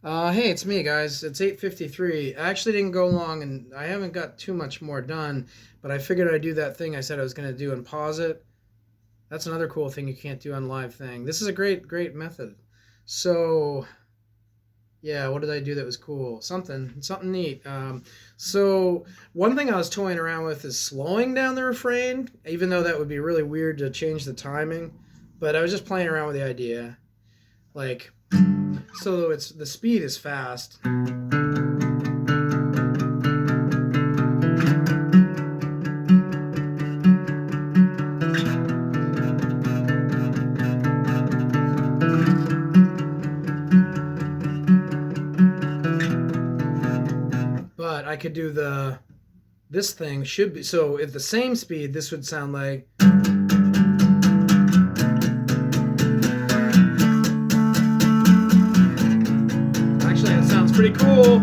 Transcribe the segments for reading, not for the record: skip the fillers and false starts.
Hey, it's me, guys. It's 8:53. I actually didn't go long, and I haven't got too much more done, but I figured I'd do that thing I said I was going to do and pause it. That's another cool thing you can't do on live thing. This is a great method. So, yeah, what did I do that was cool? Something neat. So one thing I was toying around with is slowing down the refrain, even though that would be really weird to change the timing. But I was just playing around with the idea, like, so it's the speed is fast. But I could do this thing should be, so at the same speed, this would sound like. Actually, that sounds pretty cool.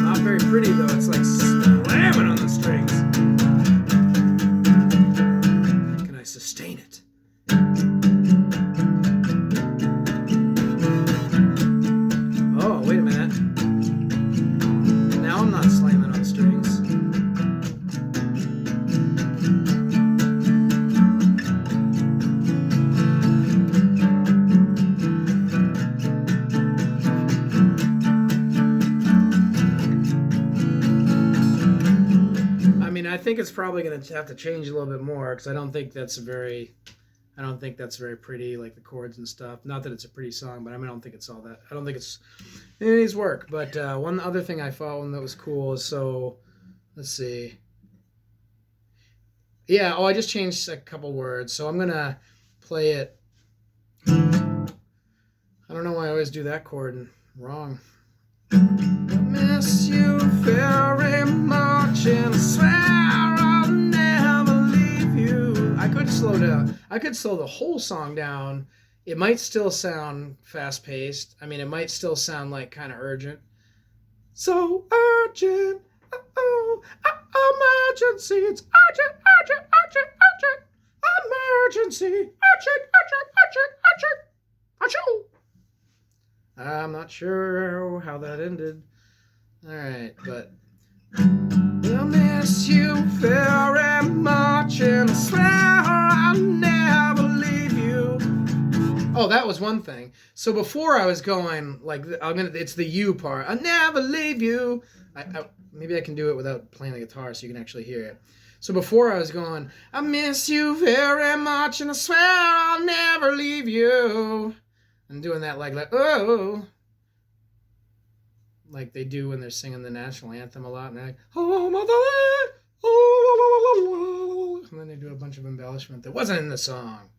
Not very pretty though, it's like slamming on the strings. Can I sustain it? Oh, wait a minute. Now I'm not slamming on the strings. I think it's probably going to have to change a little bit more because I don't think that's very pretty, like the chords and stuff. Not that it's a pretty song, but I don't think it's all that. I don't think it needs work. But one other thing I found that was cool is, so let's see. Yeah, I just changed a couple words, so I'm gonna play it. I don't know why I always do that chord wrong. I miss you very much and I swear I'll never leave you. I could slow down. I could slow the whole song down. It might still sound fast-paced. I mean, it might still sound like kind of urgent. So urgent. Oh, emergency. It's urgent, urgent, urgent, urgent. Emergency. Urgent, urgent, urgent, urgent. Achoo. I'm not sure how that ended. All right, but I miss you very much and I swear I'll never leave you. Oh, that was one thing. So before I was going like it's the you part. I'll never leave you. Maybe I can do it without playing the guitar so you can actually hear it. So before I was going, I miss you very much and I swear I'll never leave you. I'm doing that like oh, like they do when they're singing the national anthem a lot, and they're like, oh mother, oh, and then they do a bunch of embellishment that wasn't in the song.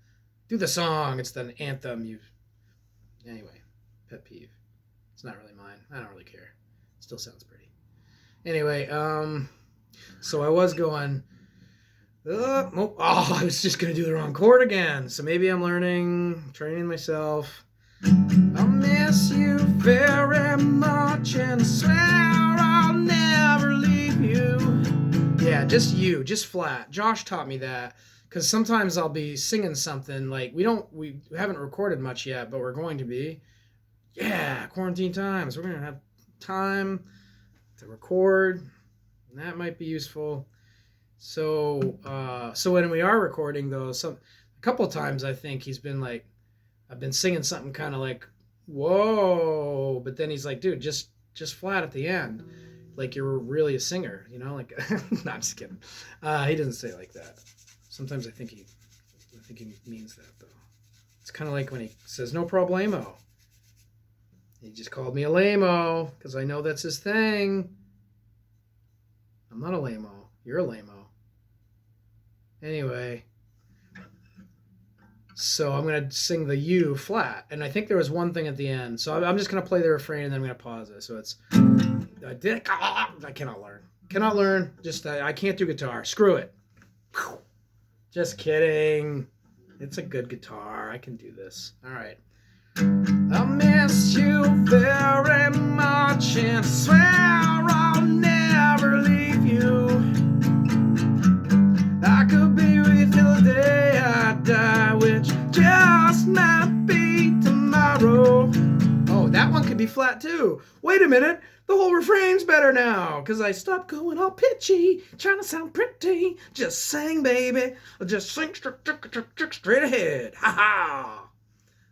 Do the song, it's the anthem. Anyway, pet peeve. It's not really mine. I don't really care. It still sounds pretty. Anyway, so I was going. I was just gonna do the wrong chord again. So maybe I'm training myself. I miss you very much and swear I'll never leave you. Yeah, just flat. Josh taught me that because sometimes I'll be singing something like we haven't recorded much yet, but we're going to be. Yeah, quarantine times. We're gonna have time to record, and that might be useful. So when we are recording though, a couple of times I think he's been like, I've been singing something kind of like, whoa, but then he's like, dude, just flat at the end, like you're really a singer, like. No, I'm just kidding. He doesn't say it like that. Sometimes I think he means that though. It's kind of like when he says no problemo. He just called me a lame-o because I know that's his thing. I'm not a lame-o. You're a lame-o. Anyway. So I'm going to sing the you flat. And I think there was one thing at the end. So I'm just going to play the refrain and then I'm going to pause it. So it's. I cannot learn. Cannot learn. I can't do guitar. Screw it. Just kidding. It's a good guitar. I can do this. All right. I miss you very much and swear I'll never leave you. I could be with you the day I die, which just might be tomorrow. That one could be flat too. Wait a minute, the whole refrain's better now, because I stopped going all pitchy, trying to sound pretty. Just sing, baby. Just sing straight ahead. Ha ha.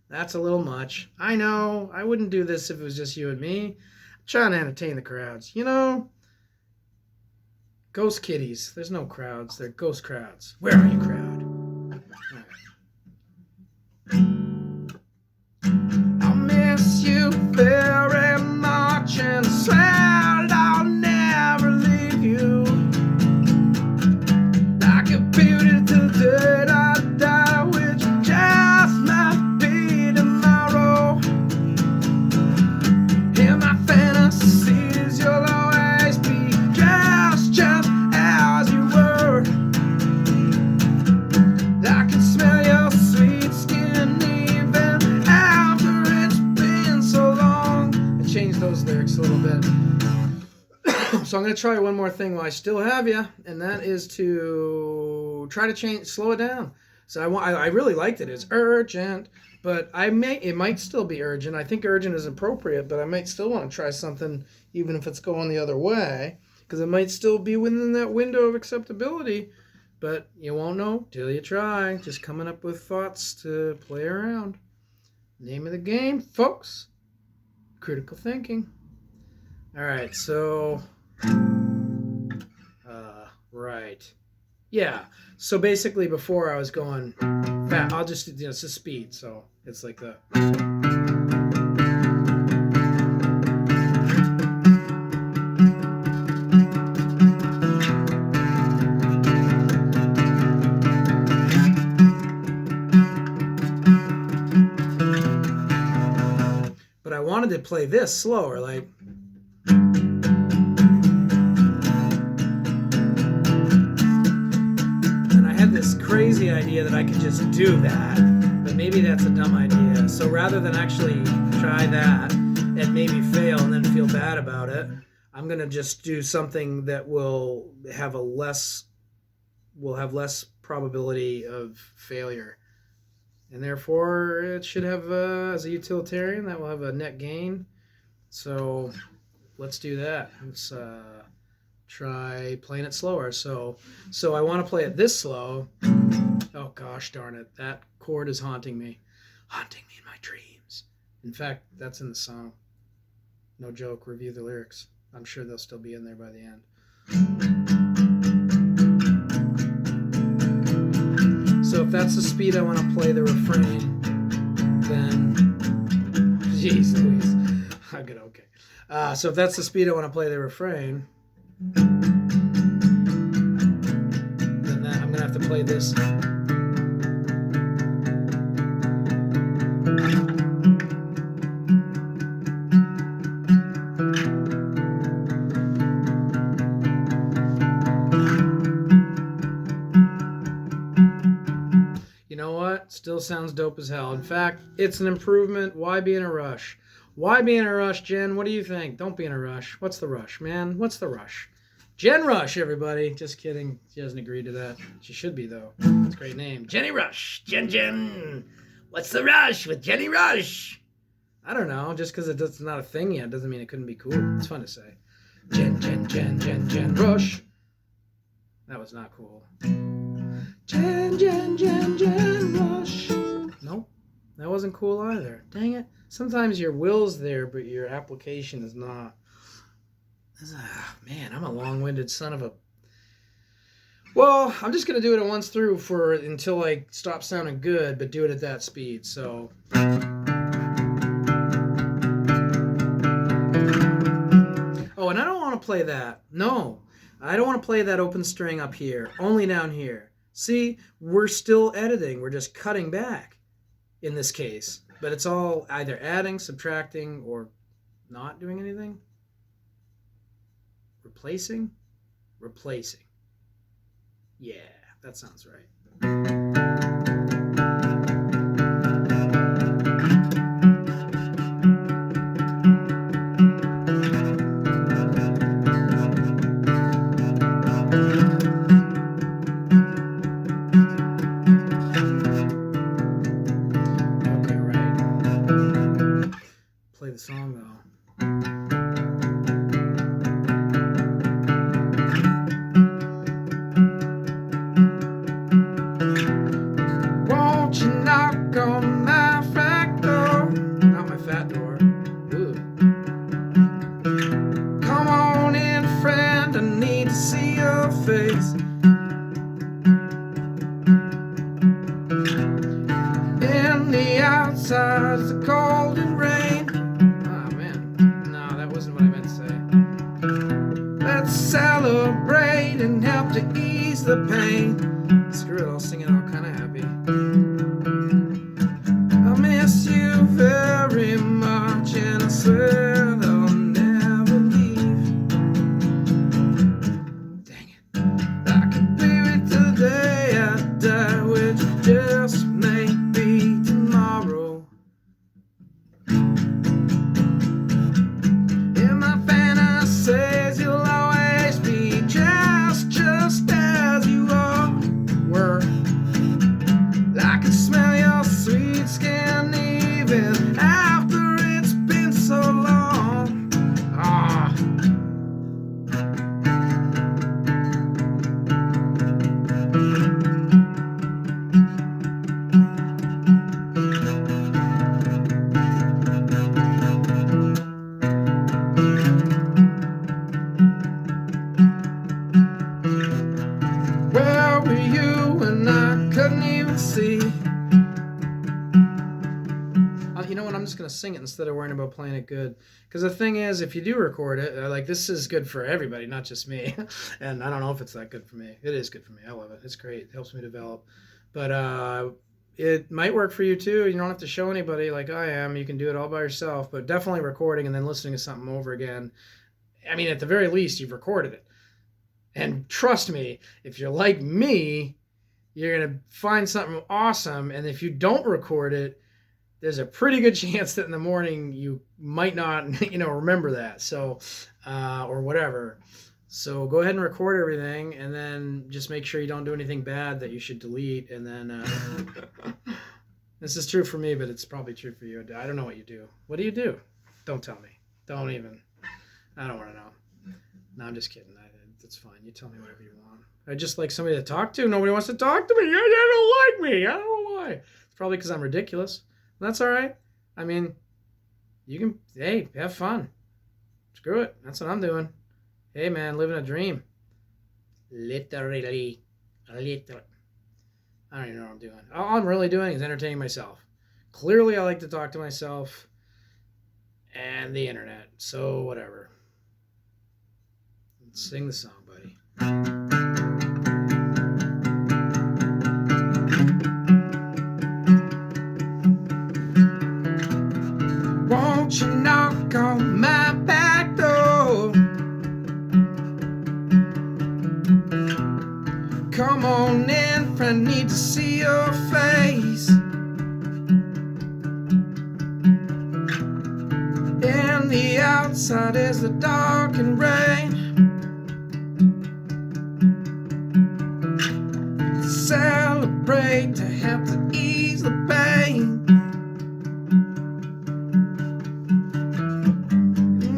That's a little much. I know. I wouldn't do this if it was just you and me. I'm trying to entertain the crowds. You know, ghost kitties. There's no crowds. They're ghost crowds. Where are you, crowd? I'll miss you very much and swear I'll never leave you. Like a beauty till the day I die, which just might be tomorrow. In my fantasies, you'll always be just as you were. I can smell your sweet skin even after it's been so long. I changed those lyrics a little bit. So I'm going to try one more thing while I still have you, and that is to try to slow it down. So I really liked it. It's urgent, but it might still be urgent. I think urgent is appropriate, but I might still want to try something even if it's going the other way, because it might still be within that window of acceptability. But you won't know till you try. Just coming up with thoughts to play around. Name of the game, folks. Critical thinking. All right, so... right. Yeah, so basically before I was going fast. I'll just, it's a speed, so it's like the... But I wanted to play this slower, like... this crazy idea that I could just do that, but maybe that's a dumb idea. So rather than actually try that and maybe fail and then feel bad about it, I'm gonna just do something that will have less probability of failure, and therefore it should have as a utilitarian that will have a net gain. So let's do that. Let's try playing it slower. So I want to play it this slow. Oh gosh darn it, that chord is haunting me in my dreams. In fact, that's in the song. No joke. Review the lyrics. I'm sure they'll still be in there by the end. So if that's the speed I want to play the refrain, then jeez Louise, I'm good. Okay. So if that's the speed I want to play the refrain, then I'm gonna have to play this. You know what? Still sounds dope as hell. In fact, it's an improvement. Why be in a rush? Why be in a rush, Jen? What do you think? Don't be in a rush. What's the rush, man? What's the rush? Jen Rush, everybody. Just kidding. She hasn't agreed to that. She should be, though. It's a great name. Jenny Rush. Jen. What's the rush with Jenny Rush? I don't know. Just because it's not a thing yet doesn't mean it couldn't be cool. It's fun to say. Jen Rush. That was not cool. Jen Rush. Nope. That wasn't cool either. Dang it. Sometimes your will's there, but your application is not. Man, I'm a long-winded son of a... Well, I'm just going to do it once through until I stop sounding good, but do it at that speed, so... Oh, and I don't want to play that. No, I don't want to play that open string up here, only down here. See, we're still editing. We're just cutting back in this case. But it's all either adding, subtracting, or not doing anything. Replacing. Yeah, that sounds right. the song though. Won't you knock on my front door? Not my fat door. Ooh. Come on in, friend, I need to see your face. In the outside, it's the cold and rain. Oh man, no, that wasn't what I meant to say. Let's celebrate and help to ease the pain. Screw it, I'll sing it all kind of happy. I miss you very much, and I swear that I'll never leave. Dang it, I could be with the day I die, which just may be tomorrow. In my fantasies, you'll always be just as you were. I can smell your sweet skin even after it's been so long. Ah. Where were you when I couldn't even see? You know what? I'm just going to sing it instead of worrying about playing it good. Because the thing is, if you do record it, like, this is good for everybody, not just me. And I don't know if it's that good for me. It is good for me. I love it. It's great. It helps me develop. But it might work for you too. You don't have to show anybody like I am. You can do it all by yourself. But definitely recording and then listening to something over again. I mean, at the very least, you've recorded it. And trust me, if you're like me, you're going to find something awesome. And if you don't record it, there's a pretty good chance that in the morning you might not, remember that. So, or whatever. So go ahead and record everything, and then just make sure you don't do anything bad that you should delete. And then, this is true for me, but it's probably true for you. I don't know what you do. What do you do? Don't tell me. Don't even. I don't want to know. No, I'm just kidding. It's fine. You tell me whatever you want. I just like somebody to talk to. Nobody wants to talk to me. They don't like me. I don't know why. It's probably because I'm ridiculous. That's all right. I mean, you can, hey, have fun. Screw it. That's what I'm doing. Hey, man, living a dream. Literally. I don't even know what I'm doing. All I'm really doing is entertaining myself. Clearly, I like to talk to myself and the internet. So, whatever. Let's sing the song, buddy. Won't you knock on my back door? Come on in, friend, need to see your face. In the outside is the dark and rain. Celebrate to help to ease the pain.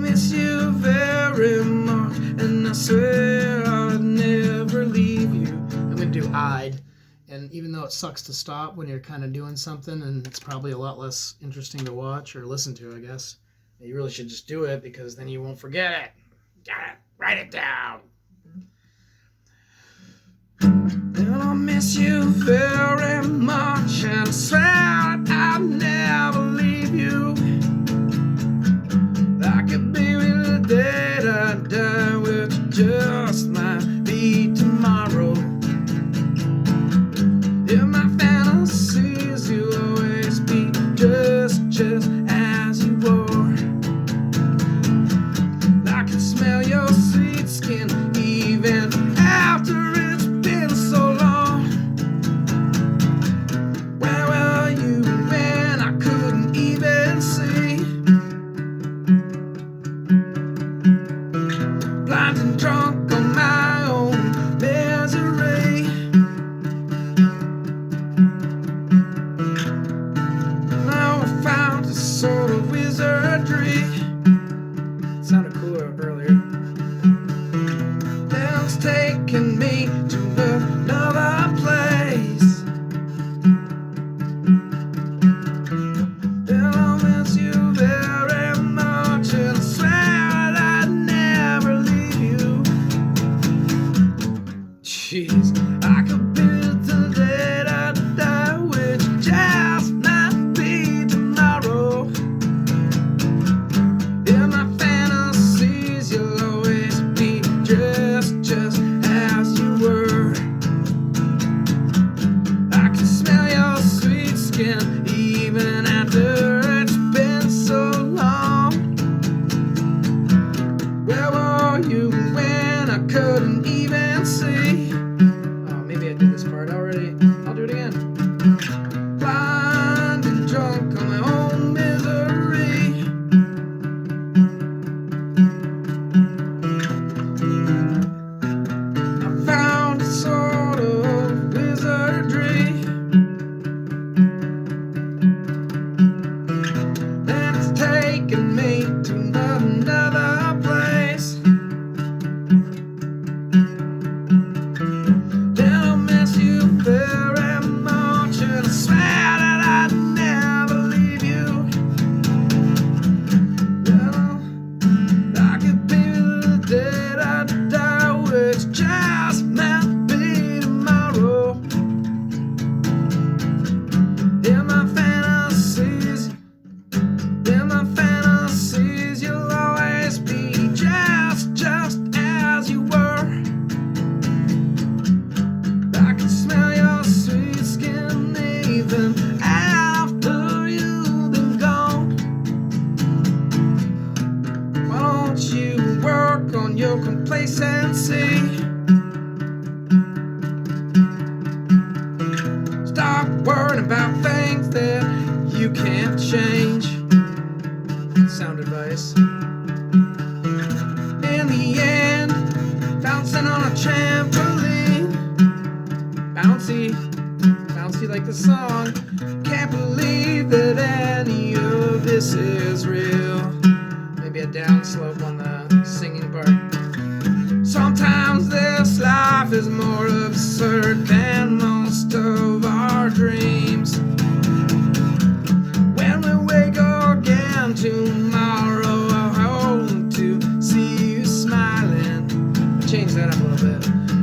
Miss you very much, and I swear I'd never leave you. I'm gonna do I'd, and even though it sucks to stop when you're kind of doing something, and it's probably a lot less interesting to watch or listen to, I guess. You really should just do it, because then you won't forget it. Got it. Write it down. And I miss you very much, and I swear I'll never leave you. I could be with the day I die, which just might be tomorrow. In my fantasies, you'll always be just as you were. I can smell your sweet skin even after it's been so long. Where were you when I couldn't even see? Blind and drunk on my own misery. Now I found a soul even after it's been so long. Where were you when I couldn't even see? Oh, maybe I did this part already. I'll do it again. Blind and drunk on my own misery. I found a sort of wizardry. And it's taken me to another place. Then I'll miss you very much, and I swear that I'd never leave you. Well, I could be the day that I die, which just might be tomorrow. In my fantasies, you'll always be just as you were. I can smell your sweet skin even after you've been gone. Why don't you work on your complacency? Stop worrying about things that you can't change. Sound advice. In the end, bouncing on a trampoline. Bouncy, bouncy like the song. Can't believe that any of this is real. Maybe a downslope on the singing part. Sometimes this life is more absurd than most of our dreams. When we wake again tomorrow, I hope to see you smiling. Change that up a little bit.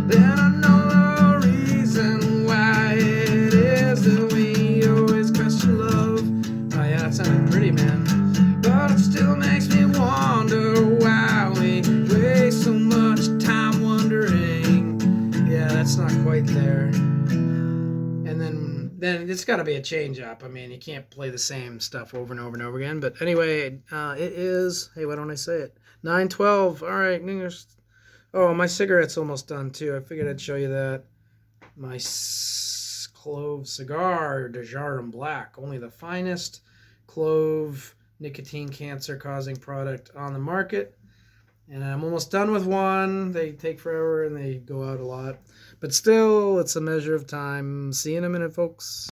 Then I know the reason why it is that we always question love. Oh yeah, that sounded pretty, man. But it still makes me wonder why we waste so much time wondering. Yeah, that's not quite there. And then it's got to be a change up. I mean, you can't play the same stuff over and over and over again. But anyway, it is, hey, why don't I say it? 9:12. All right. Oh, my cigarette's almost done too. I figured I'd show you that. My clove cigar, Desjardins Black. Only the finest clove nicotine cancer causing product on the market. And I'm almost done with one. They take forever and they go out a lot. But still, it's a measure of time. See you in a minute, folks.